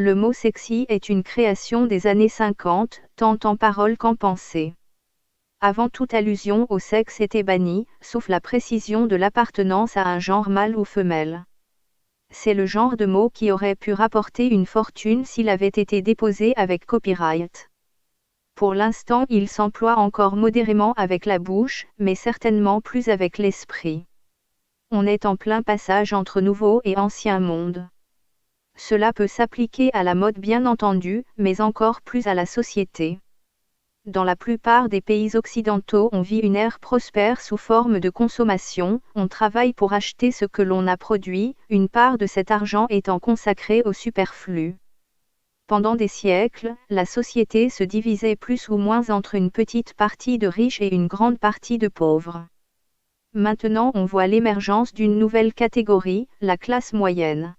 Le mot sexy est une création des années 50, tant en parole qu'en pensée. Avant toute allusion au sexe était bannie, sauf la précision de l'appartenance à un genre mâle ou femelle. C'est le genre de mot qui aurait pu rapporter une fortune s'il avait été déposé avec copyright. Pour l'instant, il s'emploie encore modérément avec la bouche, mais certainement plus avec l'esprit. On est en plein passage entre nouveau et ancien monde. Cela peut s'appliquer à la mode bien entendu, mais encore plus à la société. Dans la plupart des pays occidentaux, on vit une ère prospère sous forme de consommation, on travaille pour acheter ce que l'on a produit, une part de cet argent étant consacrée au superflu. Pendant des siècles, la société se divisait plus ou moins entre une petite partie de riches et une grande partie de pauvres. Maintenant, on voit l'émergence d'une nouvelle catégorie, la classe moyenne.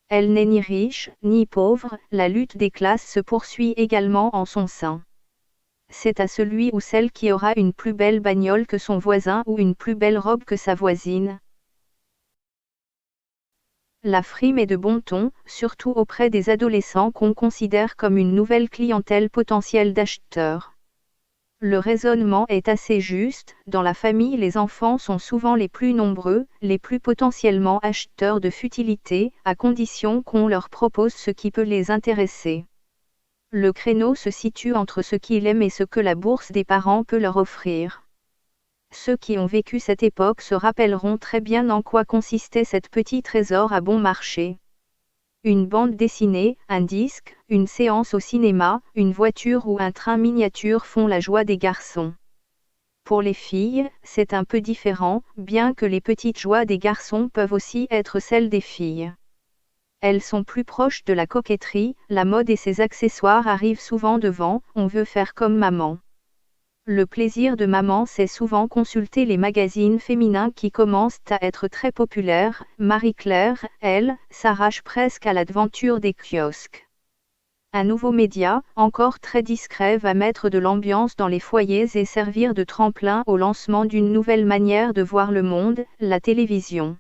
Elle n'est ni riche, ni pauvre, la lutte des classes se poursuit également en son sein. C'est à celui ou celle qui aura une plus belle bagnole que son voisin ou une plus belle robe que sa voisine. La frime est de bon ton, surtout auprès des adolescents qu'on considère comme une nouvelle clientèle potentielle d'acheteurs. Le raisonnement est assez juste, dans la famille les enfants sont souvent les plus nombreux, les plus potentiellement acheteurs de futilité, à condition qu'on leur propose ce qui peut les intéresser. Le créneau se situe entre ce qu'ils aiment et ce que la bourse des parents peut leur offrir. Ceux qui ont vécu cette époque se rappelleront très bien en quoi consistait cette petit trésor à bon marché. Une bande dessinée, un disque, une séance au cinéma, une voiture ou un train miniature font la joie des garçons. Pour les filles, c'est un peu différent, bien que les petites joies des garçons peuvent aussi être celles des filles. Elles sont plus proches de la coquetterie, la mode et ses accessoires arrivent souvent devant, on veut faire comme maman. Le plaisir de maman, c'est souvent consulter les magazines féminins qui commencent à être très populaires. Marie-Claire, elle, s'arrache presque à l'aventure des kiosques. Un nouveau média, encore très discret, va mettre de l'ambiance dans les foyers et servir de tremplin au lancement d'une nouvelle manière de voir le monde, la télévision.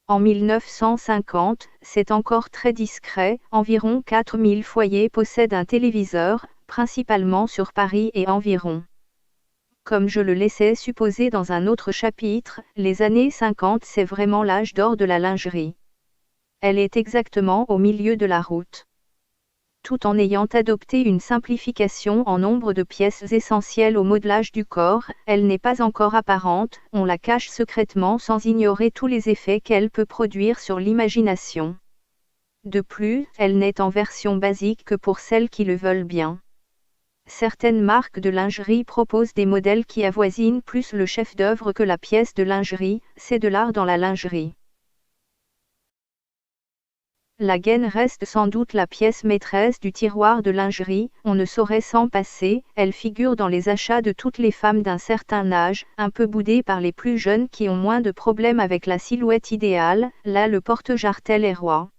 En 1950, c'est encore très discret, environ 4000 foyers possèdent un téléviseur, principalement sur Paris et environ. Comme je le laissais supposer dans un autre chapitre, les années 50 c'est vraiment l'âge d'or de la lingerie. Elle est exactement au milieu de la route. Tout en ayant adopté une simplification en nombre de pièces essentielles au modelage du corps, elle n'est pas encore apparente, on la cache secrètement sans ignorer tous les effets qu'elle peut produire sur l'imagination. De plus, elle n'est en version basique que pour celles qui le veulent bien. Certaines marques de lingerie proposent des modèles qui avoisinent plus le chef-d'œuvre que la pièce de lingerie, c'est de l'art dans la lingerie. La gaine reste sans doute la pièce maîtresse du tiroir de lingerie, on ne saurait s'en passer, elle figure dans les achats de toutes les femmes d'un certain âge, un peu boudée par les plus jeunes qui ont moins de problèmes avec la silhouette idéale, là le porte-jartel est roi.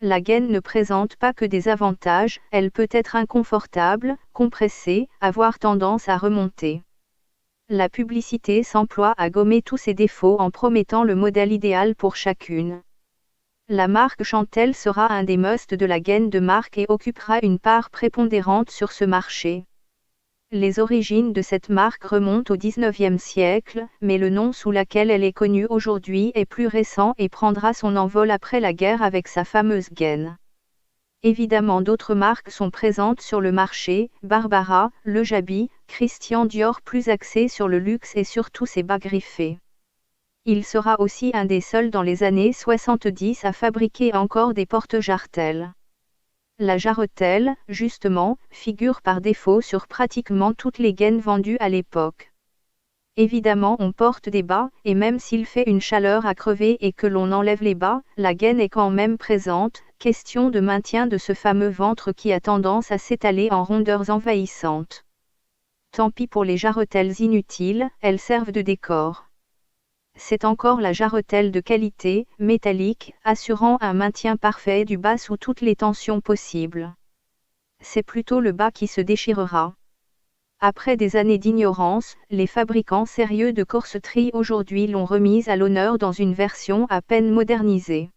La gaine ne présente pas que des avantages, elle peut être inconfortable, compressée, avoir tendance à remonter. La publicité s'emploie à gommer tous ces défauts en promettant le modèle idéal pour chacune. La marque Chantel sera un des musts de la gaine de marque et occupera une part prépondérante sur ce marché. Les origines de cette marque remontent au XIXe siècle, mais le nom sous lequel elle est connue aujourd'hui est plus récent et prendra son envol après la guerre avec sa fameuse gaine. Évidemment d'autres marques sont présentes sur le marché, Barbara, Le Jabi, Christian Dior plus axé sur le luxe et surtout ses bas griffés. Il sera aussi un des seuls dans les années 70 à fabriquer encore des porte-jartelles. La jarretelle, justement, figure par défaut sur pratiquement toutes les gaines vendues à l'époque. Évidemment on porte des bas, et même s'il fait une chaleur à crever et que l'on enlève les bas, la gaine est quand même présente, question de maintien de ce fameux ventre qui a tendance à s'étaler en rondeurs envahissantes. Tant pis pour les jarretelles inutiles, elles servent de décor. C'est encore la jarretelle de qualité, métallique, assurant un maintien parfait du bas sous toutes les tensions possibles. C'est plutôt le bas qui se déchirera. Après des années d'ignorance, les fabricants sérieux de corseterie aujourd'hui l'ont remise à l'honneur dans une version à peine modernisée.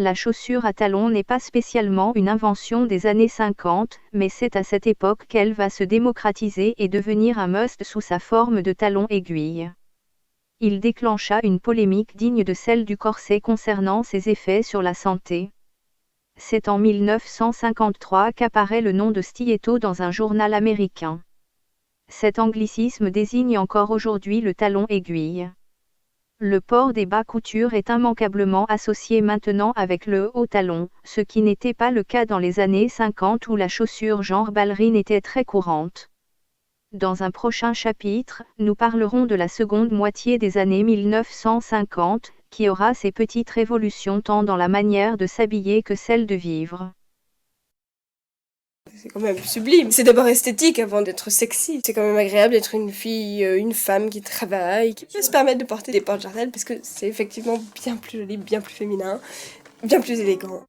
La chaussure à talons n'est pas spécialement une invention des années 50, mais c'est à cette époque qu'elle va se démocratiser et devenir un must sous sa forme de talon aiguille. Il déclencha une polémique digne de celle du corset concernant ses effets sur la santé. C'est en 1953 qu'apparaît le nom de stiletto dans un journal américain. Cet anglicisme désigne encore aujourd'hui le talon aiguille. Le port des bas coutures est immanquablement associé maintenant avec le haut talon, ce qui n'était pas le cas dans les années 50 où la chaussure genre ballerine était très courante. Dans un prochain chapitre, nous parlerons de la seconde moitié des années 1950, qui aura ses petites révolutions tant dans la manière de s'habiller que celle de vivre. C'est quand même sublime. C'est d'abord esthétique avant d'être sexy. C'est quand même agréable d'être une fille, une femme qui travaille, qui peut se permettre de porter des porte-jartelles parce que c'est effectivement bien plus joli, bien plus féminin, bien plus élégant.